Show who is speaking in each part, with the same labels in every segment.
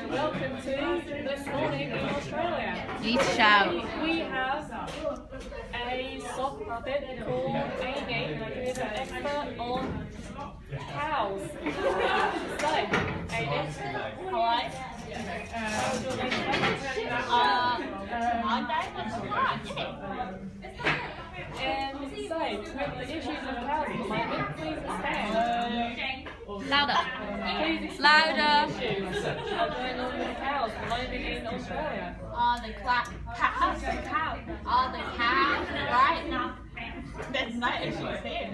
Speaker 1: welcome to This Morning in Australia.
Speaker 2: You need to shout.
Speaker 1: We have a sock puppet called Amy, who is an expert on cows. So, Amy,
Speaker 3: Hello.
Speaker 1: how was your day today?
Speaker 3: My day was alright,
Speaker 1: And so, with the issues of cows at the moment, please stand.
Speaker 2: Louder.
Speaker 1: Please explain
Speaker 2: Louder.
Speaker 1: the issues that are going on with the cows at the moment in Australia.
Speaker 3: the cows right now. There's no issues here.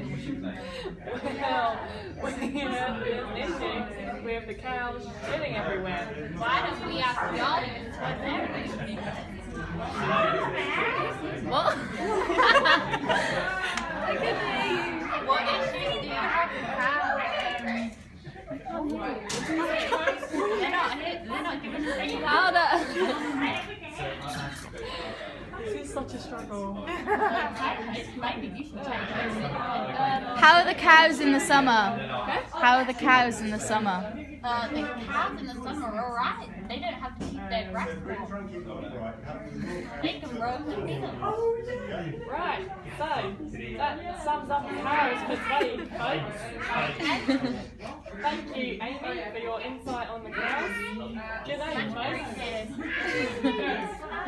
Speaker 1: Well, we have an issue with the cows shitting everywhere.
Speaker 3: Why don't we ask the audience what their issue is?
Speaker 2: What?
Speaker 3: What issues do you have with cows? They're not giving us any
Speaker 2: Louder.
Speaker 1: This is such a struggle.
Speaker 3: Maybe you should take it.
Speaker 2: How are the cows in the summer? How are the cows in the summer?
Speaker 3: The cows in the summer are alright. They don't have to keep their grass crop. They can roam the field.
Speaker 1: Right, so that sums up the cows for today, folks. Thank you, Amy, for your insight on the cows. Good night, folks.
Speaker 3: Yes.